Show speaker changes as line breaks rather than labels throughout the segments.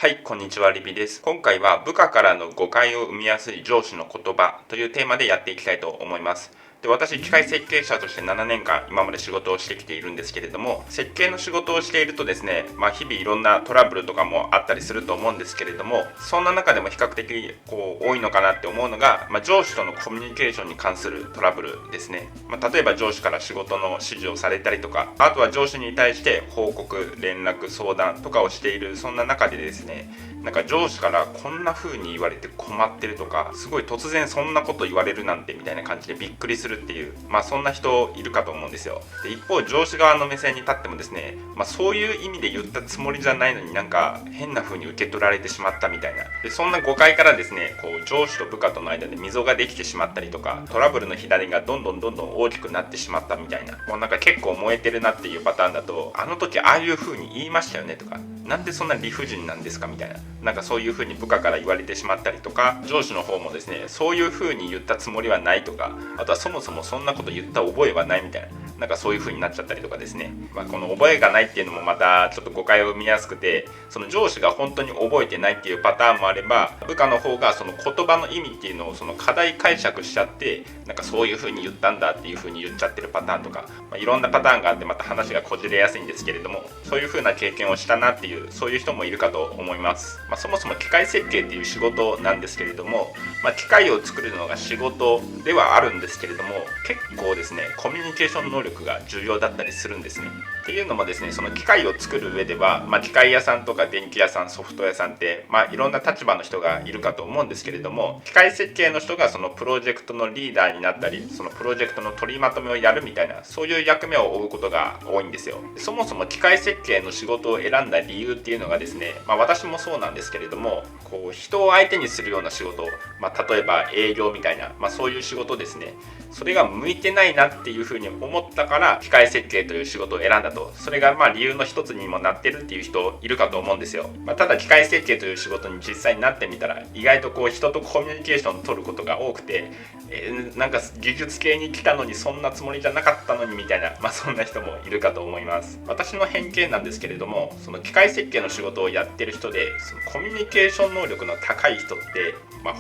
はい、こんにちは、リビです。今回は部下からの誤解を生みやすい上司の言葉というテーマでやっていきたいと思います。で、私、機械設計者として7年間今まで仕事をしてきているんですけれども、設計の仕事をしているとですね、日々いろんなトラブルとかもあったりすると思うんですけれども、そんな中でも比較的多いのかなって思うのが、上司とのコミュニケーションに関するトラブルですね。例えば上司から仕事の指示をされたりとか、あとは上司に対して報告、連絡、相談とかをしている、そんな中でですね、上司からこんな風に言われて困ってるとか、すごい突然そんなこと言われるなんてみたいな感じでびっくりするっていう、そんな人いるかと思うんですよ。で、一方上司側の目線に立ってもですね、そういう意味で言ったつもりじゃないのに変な風に受け取られてしまったみたいな。で、そんな誤解からですね、上司と部下との間で溝ができてしまったりとか、トラブルの火種がどんどん大きくなってしまったみたいな。結構燃えてるなっていうパターンだと、あの時ああいう風に言いましたよねとか、なんでそんな理不尽なんですかみたいな。そういう風に部下から言われてしまったりとか、上司の方もですね、そういう風に言ったつもりはないとか、あとはそもそもそんなこと言った覚えはないみたいな、そういう風になっちゃったりとかですね。この覚えがないっていうのもまたちょっと誤解を生みやすくて、その上司が本当に覚えてないっていうパターンもあれば、部下の方がその言葉の意味っていうのをその過大解釈しちゃって、そういう風に言ったんだっていう風に言っちゃってるパターンとか、いろんなパターンがあって、また話がこじれやすいんですけれども、そういう風な経験をしたなっていう、そういう人もいるかと思います。そもそも機械設計っていう仕事なんですけれども、機械を作るのが仕事ではあるんですけれども、結構ですね、コミュニケーション能力が重要だったりするんですね。っていうのもですね、その機械を作る上では、機械屋さんとか電気屋さん、ソフト屋さんって、いろんな立場の人がいるかと思うんですけれども、機械設計の人がそのプロジェクトのリーダーになったり、そのプロジェクトの取りまとめをやるみたいな、そういう役目を負うことが多いんですよ。そもそも機械設計の仕事を選んだ理由っていうのがですね、私もそうなんですけれども、人を相手にするような仕事、例えば営業みたいな、そういう仕事ですね、それが向いてないなっていうふうに思ったから機械設計という仕事を選んだと、それが理由の一つにもなってるっていう人いるかと思うんですよ。ただ機械設計という仕事に実際になってみたら、意外と人とコミュニケーションを取ることが多くて、技術系に来たのにそんなつもりじゃなかったのにみたいな、そんな人もいるかと思います。私の偏見なんですけれども、その機械設計の仕事をやってる人でそのコミュニケーション能力の高い人って、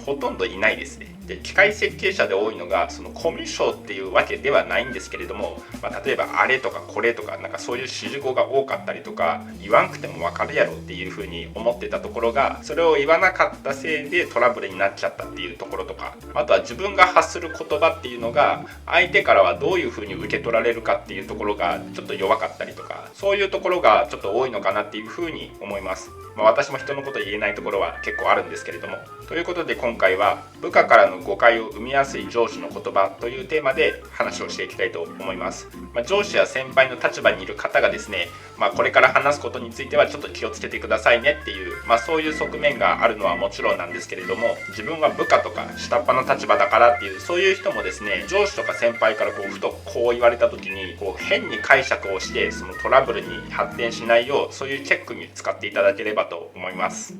ほとんどいないですね。で、機械設計者で多いのがそのコミュ障っていうわけではないんですけれども、例えばあれとかこれとかそういう指示語が多かったりとか、言わんくてもわかるやろっていう風に思ってたところが、それを言わなかったせいでトラブルになっちゃったっていうところとか、あとは自分が発する言葉っていうのが相手からはどういう風に受け取られるかっていうところがちょっと弱かったりとか、そういうところがちょっと多いのかなっていう風に思います。私も人のこと言えないところは結構あるんですけれども、ということで今回は部下からの誤解を生みやすい上司の言葉というテーマで話をしていきたいと思います。上司や先輩の立場にいる方がですね、これから話すことについてはちょっと気をつけてくださいねっていう、そういう側面があるのはもちろんなんですけれども、自分は部下とか下っ端の立場だからっていう、そういう人もですね、上司とか先輩からふとこう言われた時に変に解釈をしてそのトラブルに発展しないよう、そういうチェックに使っていただければと思います。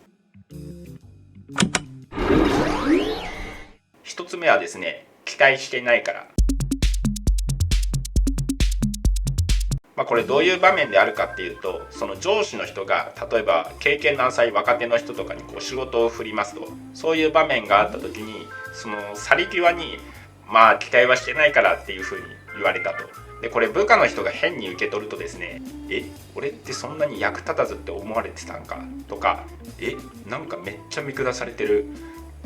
一つ目はですね、期待してないから。これどういう場面であるかっていうと、その上司の人が例えば経験の浅い若手の人とかに仕事を振りますと、そういう場面があった時に、その去り際に期待はしてないからっていう風に言われたと。で、これ部下の人が変に受け取るとですね、俺ってそんなに役立たずって思われてたんかとか、めっちゃ見下されてる、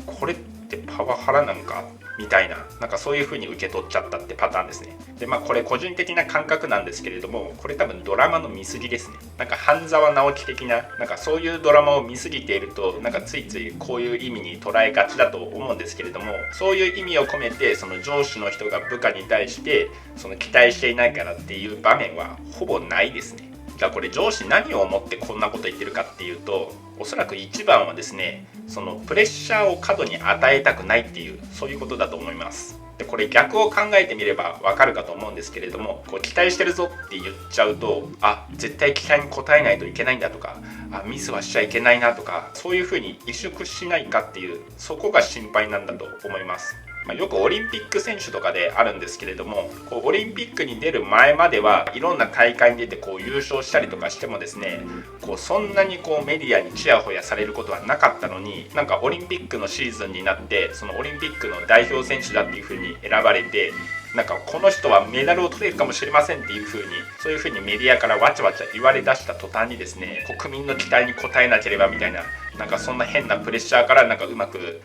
これってパワハラなんかみたいな、そういう風に受け取っちゃったってパターンですね。で、これ個人的な感覚なんですけれども、これ多分ドラマの見過ぎですね。半沢直樹的な、そういうドラマを見過ぎていると、ついついこういう意味に捉えがちだと思うんですけれども、そういう意味を込めてその上司の人が部下に対してその期待していないからっていう場面はほぼないですね。じゃあこれ上司何を思ってこんなこと言ってるかっていうと、おそらく一番はですね、そのプレッシャーを過度に与えたくないっていう、そういうことだと思います。で、これ逆を考えてみればわかるかと思うんですけれども、期待してるぞって言っちゃうと、絶対期待に応えないといけないんだとか、ミスはしちゃいけないなとか、そういうふうに萎縮しないかっていう、そこが心配なんだと思います。よくオリンピック選手とかであるんですけれども、オリンピックに出る前まではいろんな大会に出て優勝したりとかしてもですね、そんなにメディアにちやほやされることはなかったのに、オリンピックのシーズンになってそのオリンピックの代表選手だっていう風に選ばれて、この人はメダルを取れるかもしれませんっていう風に、そういう風にメディアからわちゃわちゃ言われ出した途端にですね、国民の期待に応えなければみたいな、そんな変なプレッシャーからうまく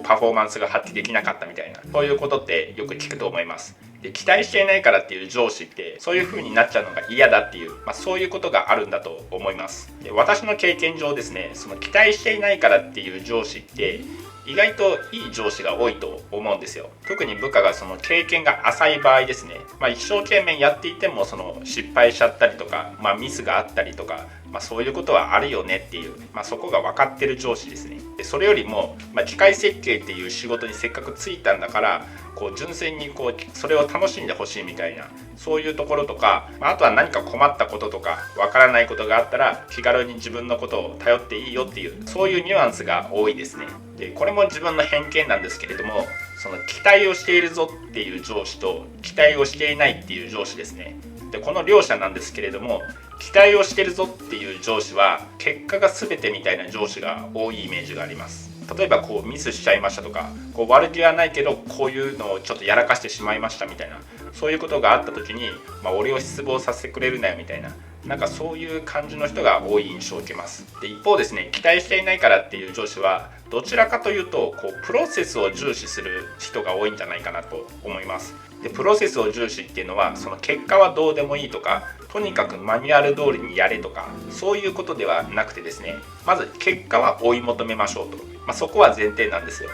パフォーマンスが発揮できなかったみたいな、そういうことってよく聞くと思います。で、期待していないからっていう上司ってそういう風になっちゃうのが嫌だっていう、そういうことがあるんだと思います。で、私の経験上ですね、その期待していないからっていう上司って意外といい上司が多いと思うんですよ。特に部下がその経験が浅い場合ですね、一生懸命やっていてもその失敗しちゃったりとか、ミスがあったりとか、そういうことはあるよねっていう、そこが分かってる上司ですね。で、それよりも、機械設計っていう仕事にせっかく就いたんだから、純粋にそれを楽しんでほしいみたいな、そういうところとか、あとは何か困ったこととかわからないことがあったら気軽に自分のことを頼っていいよっていう、そういうニュアンスが多いですね。で、これも自分の偏見なんですけれども、その期待をしているぞっていう上司と期待をしていないっていう上司ですね。で、この両者なんですけれども、期待をしてるぞっていう上司は結果が全てみたいな上司が多いイメージがあります。例えばミスしちゃいましたとか、悪気はないけどこういうのをちょっとやらかしてしまいましたみたいな、そういうことがあった時に、俺を失望させてくれるなよみたいな、そういう感じの人が多い印象を受けます。で、一方ですね、期待していないからっていう上司はどちらかというとプロセスを重視する人が多いんじゃないかなと思います。で、プロセスを重視っていうのはその結果はどうでもいいとか、とにかくマニュアル通りにやれとか、そういうことではなくてですね、まず結果は追い求めましょうと、そこは前提なんですよ。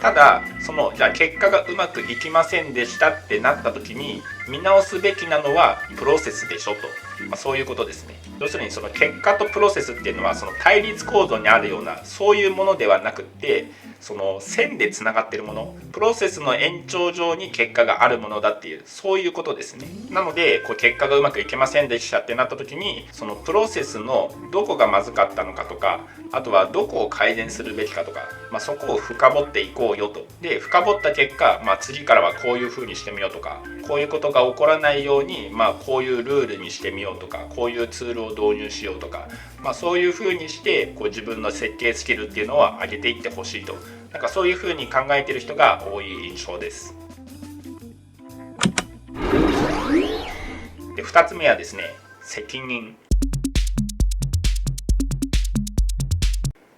ただじゃあ結果がうまくいきませんでしたってなった時に見直すべきなのはプロセスでしょと、そういうことですね。要するにその結果とプロセスっていうのはその対立構造にあるような、そういうものではなくって、その線でつながっているもの、プロセスの延長上に結果があるものだっていう、そういうことですね。なので結果がうまくいきませんでしたってなった時に、そのプロセスのどこがまずかったのかとか、あとはどこを改善するべきかとか、そこを深掘っていこうよと。で、深掘った結果、次からはこういう風にしてみようとか、こういうことが起こらないように、こういうルールにしてみようとか、こういうツールを導入しようとか、そういう風にして自分の設計スキルっていうのを上げていってほしいと、そういう風に考えている人が多い印象です。で、2つ目はですね、責任。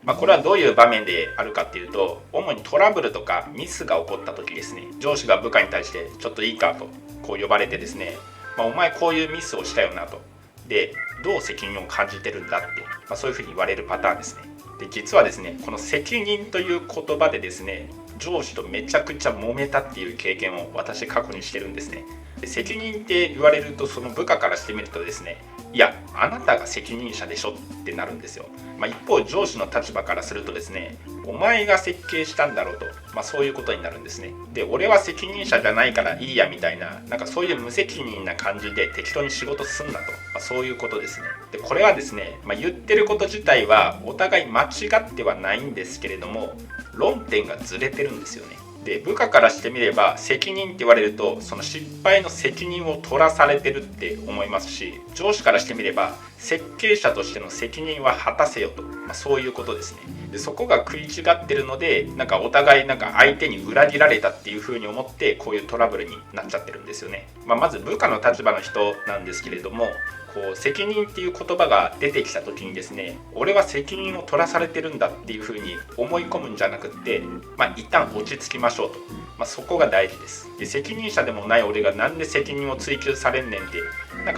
これはどういう場面であるかっていうと、主にトラブルとかミスが起こった時ですね。上司が部下に対してちょっといいかと呼ばれてですね、お前こういうミスをしたよなと。で、どう責任を感じてるんだって、そういうふうに言われるパターンですね。で、実はですね、この責任という言葉でですね、上司とめちゃくちゃ揉めたっていう経験を私過去にしてるんですね。で、責任って言われるとその部下からしてみるとですね、いや、あなたが責任者でしょってなるんですよ。一方上司の立場からするとですね、お前が設計したんだろうと、そういうことになるんですね。で、俺は責任者じゃないからいいやみたいな、そういう無責任な感じで適当に仕事すんなと、そういうことですね。で、これはですね、言ってること自体はお互い間違ってはないんですけれども、論点がずれてるんですよね。で、部下からしてみれば責任って言われるとその失敗の責任を取らされてるって思いますし、上司からしてみれば設計者としての責任は果たせよと、そういうことですね。で、そこが食い違ってるので、お互い相手に裏切られたっていう風に思ってこういうトラブルになっちゃってるんですよね。まず部下の立場の人なんですけれども、責任っていう言葉が出てきた時にですね、俺は責任を取らされてるんだっていう風に思い込むんじゃなくって、一旦落ち着きましょうと、そこが大事です。で、責任者でもない俺がなんで責任を追及されんねんって、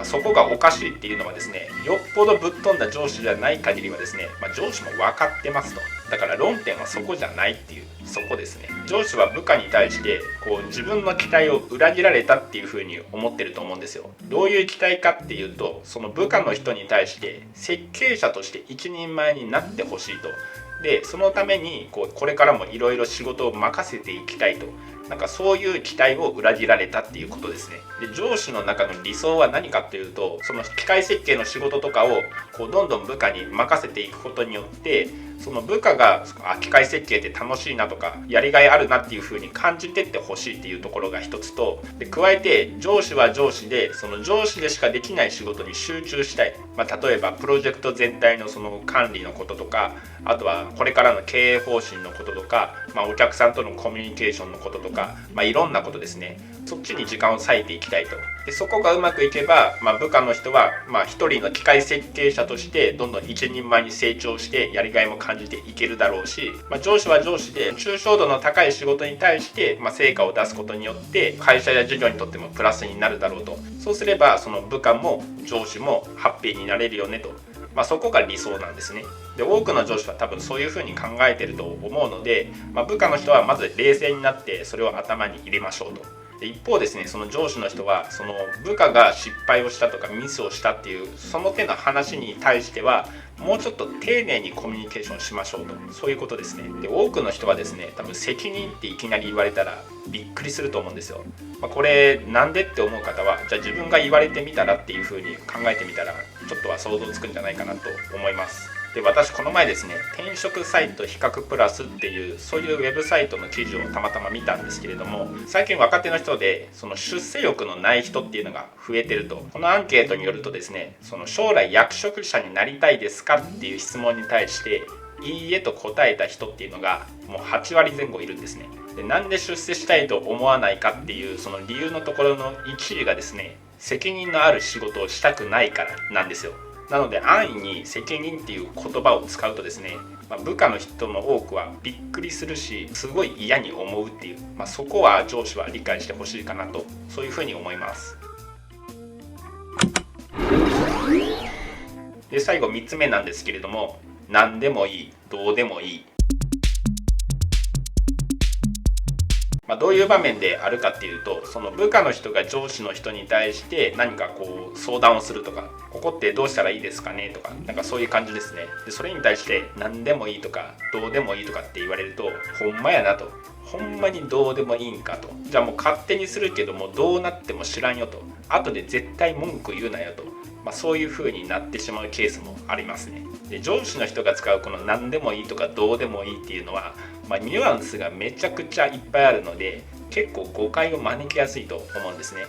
そこがおかしいっていうのはですね、よっぽどぶっ飛んだ上司じゃない限りはですね、上司も分かってますと。だから論点はそこじゃないっていう、そこですね。上司は部下に対して自分の期待を裏切られたっていう風に思ってると思うんですよ。どういう期待かっていうと、その部下の人に対して設計者として一人前になってほしいと。で、そのためにこれからもいろいろ仕事を任せていきたいと、そういう期待を裏切られたっていうことですね。で、上司の中の理想は何かっていうと、その機械設計の仕事とかをどんどん部下に任せていくことによって、その部下が機械設計って楽しいなとかやりがいあるなっていう風に感じてってほしいっていうところが一つと、で加えて上司は上司でその上司でしかできない仕事に集中したい、例えばプロジェクト全体のその管理のこととか、あとはこれからの経営方針のこととか、お客さんとのコミュニケーションのこととか、いろんなことですね。そっちに時間を割いていきたいと。でそこがうまくいけば、部下の人は一人の機械設計者としてどんどん一人前に成長してやりがいも感じていけるだろうし、上司は上司で抽象度の高い仕事に対して成果を出すことによって会社や事業にとってもプラスになるだろうと。そうすればその部下も上司もハッピーになれるよねと。そこが理想なんですね。で多くの上司は多分そういうふうに考えてると思うので、部下の人はまず冷静になってそれを頭に入れましょうと。で一方ですね、その上司の人はその部下が失敗をしたとかミスをしたっていうその手の話に対してはもうちょっと丁寧にコミュニケーションしましょうと、そういうことですね。で多くの人はですね、多分責任っていきなり言われたらびっくりすると思うんですよ。これなんでって思う方は、じゃあ自分が言われてみたらっていう風に考えてみたらちょっとは想像つくんじゃないかなと思います。で私この前ですね、転職サイト比較プラスっていうそういうウェブサイトの記事をたまたま見たんですけれども、最近若手の人でその出世欲のない人っていうのが増えてると。このアンケートによるとですね、その将来役職者になりたいですかっていう質問に対していいえと答えた人っていうのがもう8割前後いるんですね。でなんで出世したいと思わないかっていうその理由のところの1位がですね、責任のある仕事をしたくないからなんですよ。なので安易に責任っていう言葉を使うとですね、部下の人の多くはびっくりするしすごい嫌に思うっていう、そこは上司は理解してほしいかなと、そういうふうに思います。で最後3つ目なんですけれども、何でもいい、どうでもいい。どういう場面であるかっていうと、その部下の人が上司の人に対して何かこう相談をするとか、ここってどうしたらいいですかねとか、なんかそういう感じですね。でそれに対して何でもいいとかどうでもいいとかって言われると、ほんまやなと、ほんまにどうでもいいんかと、じゃあもう勝手にするけどもどうなっても知らんよと、後で絶対文句言うなよと、そういう風になってしまうケースもありますね。で上司の人が使うこの何でもいいとかどうでもいいっていうのは、ニュアンスがめちゃくちゃいっぱいあるので結構誤解を招きやすいと思うんですね。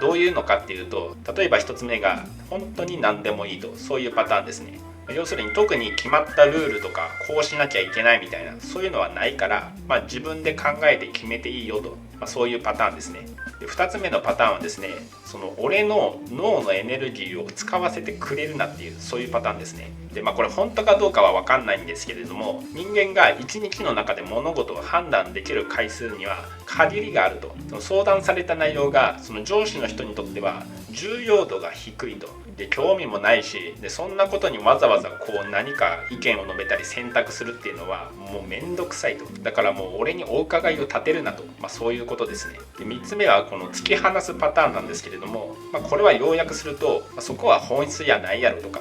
どういうのかっていうと、例えば1つ目が本当に何でもいいと、そういうパターンですね。要するに特に決まったルールとかこうしなきゃいけないみたいなそういうのはないから、自分で考えて決めていいよと、そういうパターンですね。で2つ目のパターンはですね、その俺の脳のエネルギーを使わせてくれるなっていうそういうパターンですね。でこれ本当かどうかは分かんないんですけれども、人間が1日の中で物事を判断できる回数には限りがあると。その相談された内容がその上司の人にとっては重要度が低いと。で興味もないし、でそんなことにわざわざこう何か意見を述べたり選択するっていうのはもうめんどくさいと。だからもう俺にお伺いを立てるなと、そういうことですね。で3つ目はこの突き放すパターンなんですけれども、これは要約すると、そこは本質やないやろとか、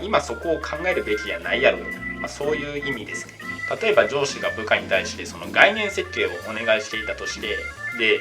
今そこを考えるべきやないやろと、そういう意味ですね。例えば上司が部下に対してその概念設計をお願いしていたとして、で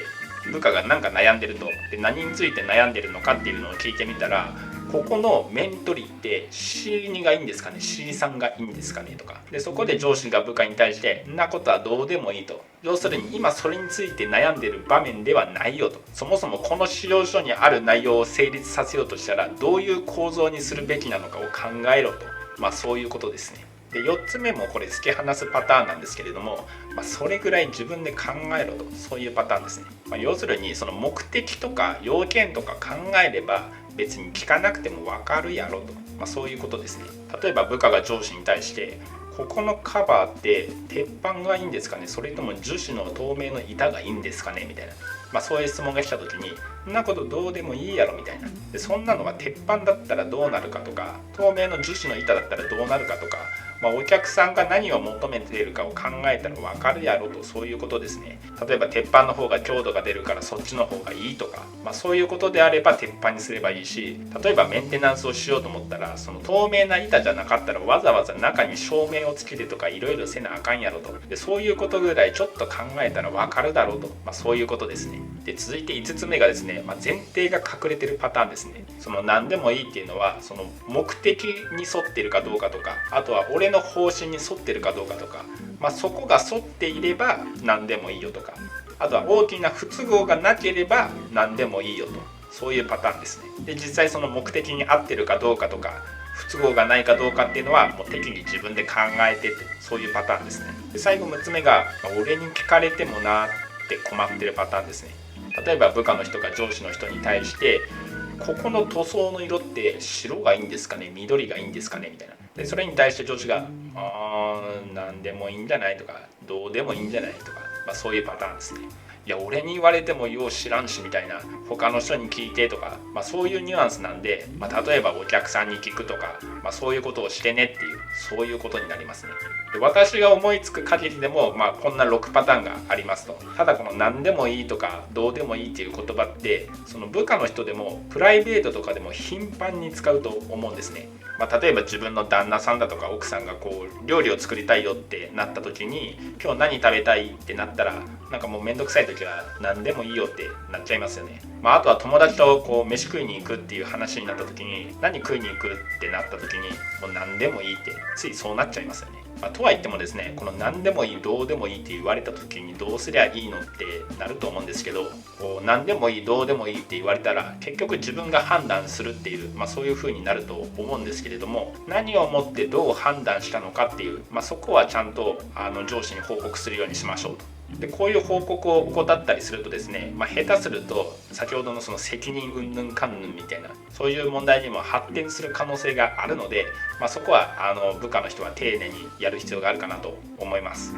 部下が何か悩んでると、で何について悩んでるのかっていうのを聞いてみたら、ここの面取りって C2 がいいんですかね C3 がいいんですかねとか、でそこで上司が部下に対してんなことはどうでもいいと、要するに今それについて悩んでる場面ではないよと、そもそもこの資料書にある内容を成立させようとしたらどういう構造にするべきなのかを考えろと、そういうことですね。で4つ目もこれ突き放すパターンなんですけれども、それぐらい自分で考えろと、そういうパターンですね。要するにその目的とか要件とか考えれば別に聞かなくても分かるやろと、そういうことですね。例えば部下が上司に対してここのカバーって鉄板がいいんですかね、それとも樹脂の透明の板がいいんですかねみたいな、そういう質問が来た時にそんなことどうでもいいやろみたいな、でそんなのは鉄板だったらどうなるかとか透明の樹脂の板だったらどうなるかとか、お客さんが何を求めているかを考えたら分かるやろと、そういうことですね。例えば鉄板の方が強度が出るからそっちの方がいいとか、そういうことであれば鉄板にすればいいし、例えばメンテナンスをしようと思ったらその透明な板じゃなかったらわざわざ中に照明をつけてとかいろいろせなあかんやろと、でそういうことぐらいちょっと考えたら分かるだろうと、そういうことですね。で続いて5つ目がですね、前提が隠れてるパターンですね。その何でもいいっていうのはその目的に沿っているかどうかとか、あとは俺のの方針に沿ってるかどうかとか、そこが沿っていれば何でもいいよとか、あとは大きな不都合がなければ何でもいいよと、そういうパターンですね。で実際その目的に合ってるかどうかとか不都合がないかどうかっていうのはもう適宜自分で考えてって、そういうパターンですね。で最後6つ目が、俺に聞かれてもなって困ってるパターンですね。例えば部下の人が上司の人に対して、ここの塗装の色って白がいいんですかね、緑がいいんですかねみたいな。でそれに対して上司が何でもいいんじゃないとか、どうでもいいんじゃないとか、そういうパターンですね。いや俺に言われてもよう知らんしみたいな、他の人に聞いてとか、そういうニュアンスなんで、例えばお客さんに聞くとか、そういうことをしてねっていう、そういうことになりますね。で私が思いつく限りでも、こんな6パターンがありますと。ただこの何でもいいとかどうでもいいっていう言葉って、その部下の人でもプライベートとかでも頻繁に使うと思うんですね。例えば自分の旦那さんだとか奥さんが料理を作りたいよってなった時に、今日何食べたいってなったら、なんかもうめんどくさい時は何でもいいよってなっちゃいますよね。あとは友達と飯食いに行くっていう話になった時に、何食いに行くってなった時にもう何でもいいってついそうなっちゃいますよね。とは言ってもですね、この何でもいいどうでもいいって言われた時にどうすりゃいいのってなると思うんですけど、何でもいいどうでもいいって言われたら結局自分が判断するっていう、そういう風になると思うんですけれども、何をもってどう判断したのかっていう、そこはちゃんと上司に報告するようにしましょうと。でこういう報告を怠ったりするとですね、下手すると先ほどのその責任云々かんぬんみたいな、そういう問題にも発展する可能性があるので、そこは部下の人は丁寧にやる必要があるかなと思います。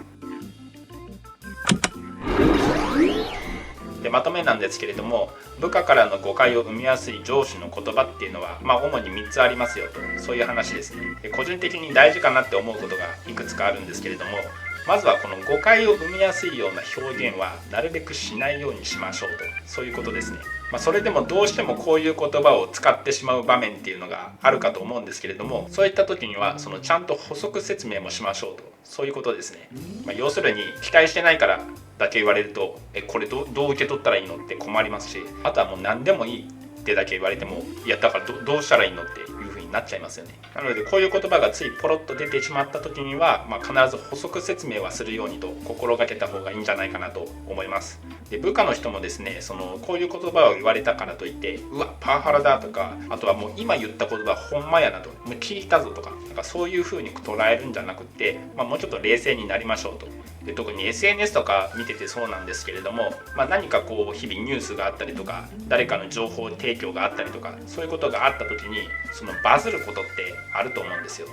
でまとめなんですけれども、部下からの誤解を生みやすい上司の言葉っていうのは、主に3つありますよと、そういう話ですね。で個人的に大事かなって思うことがいくつかあるんですけれども、まずはこの誤解を生みやすいような表現はなるべくしないようにしましょうと、そういうことですね。それでもどうしてもこういう言葉を使ってしまう場面っていうのがあるかと思うんですけれども、そういった時にはちゃんと補足説明もしましょうと、そういうことですね。要するに期待してないからだけ言われると、これどう受け取ったらいいのって困りますし、あとはもう何でもいいってだけ言われても、いやだからどうしたらいいのっていう風になっちゃいますよね。なのでこういう言葉がついポロッと出てしまった時には、必ず補足説明はするようにと心がけた方がいいんじゃないかなと思います。で部下の人もですね、こういう言葉を言われたからといって、うわパワハラだとか、あとはもう今言った言葉ほんまやなと、もう聞いたぞとか、そういう風に捉えるんじゃなくて、もうちょっと冷静になりましょうと。で特に SNS とか見ててそうなんですけれども、何か日々ニュースがあったりとか、誰かの情報提供があったりとか、そういうことがあった時にバズることってあると思うんですよ。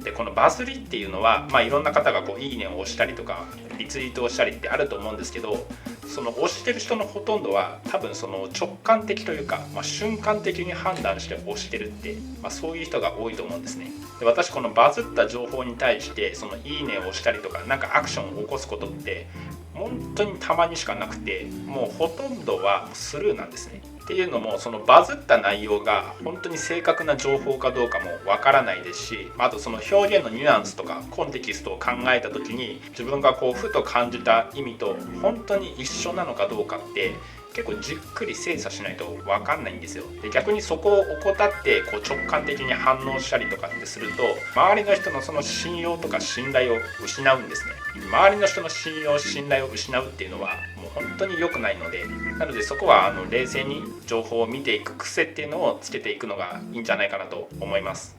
でこのバズりっていうのは、いろんな方がいいねを押したりとかリツイートをしたりってあると思うんですけど、押してる人のほとんどは多分直感的というか、瞬間的に判断して押してるって、そういう人が多いと思うんですね。で私このバズった情報に対していいねを押したりとか、なんかアクションを起こすことって本当にたまにしかなくて、もうほとんどはスルーなんですね。っていうのもバズった内容が本当に正確な情報かどうかもわからないですし、あと表現のニュアンスとかコンテキストを考えた時に自分がふと感じた意味と本当に一緒なのかどうかって結構じっくり精査しないと分かんないんですよ。で逆にそこを怠って直感的に反応したりとかってすると、周りの人の信用とか信頼を失うんですね。周りの人の信用信頼を失うっていうのはもう本当に良くないので、なのでそこは冷静に情報を見ていく癖っていうのをつけていくのがいいんじゃないかなと思います。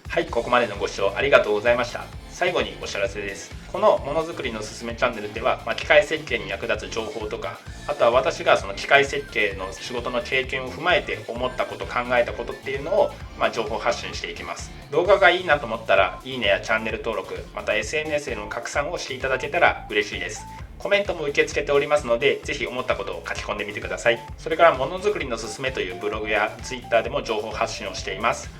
はい、ここまでのご視聴ありがとうございました。最後にお知らせです。このものづくりのすすめチャンネルでは、機械設計に役立つ情報とか、あとは私が機械設計の仕事の経験を踏まえて思ったこと考えたことっていうのを、情報発信していきます。動画がいいなと思ったらいいねやチャンネル登録、また SNS への拡散をしていただけたら嬉しいです。コメントも受け付けておりますので、ぜひ思ったことを書き込んでみてください。それからものづくりのすすめというブログや Twitter でも情報発信をしています。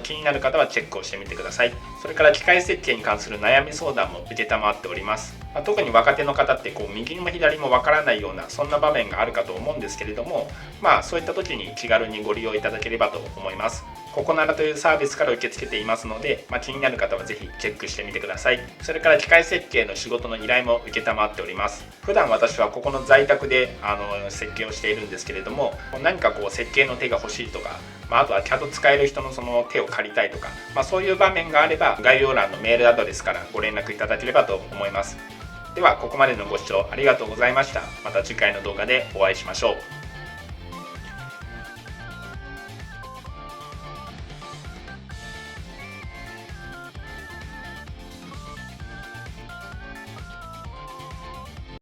気になる方はチェックをしてみてください。それから機械設計に関する悩み相談も承っております。特に若手の方って右も左もわからないようなそんな場面があるかと思うんですけれども、そういった時に気軽にご利用いただければと思います。ココナラというサービスから受け付けていますので、気になる方はぜひチェックしてみてください。それから機械設計の仕事の依頼も承っております。普段私はここの在宅で設計をしているんですけれども、何か設計の手が欲しいとか、あとは CAD 使える人のその手を借りたいとか、そういう場面があれば概要欄のメールアドレスからご連絡いただければと思います。ではここまでのご視聴ありがとうございました。また次回の動画でお会いしましょう。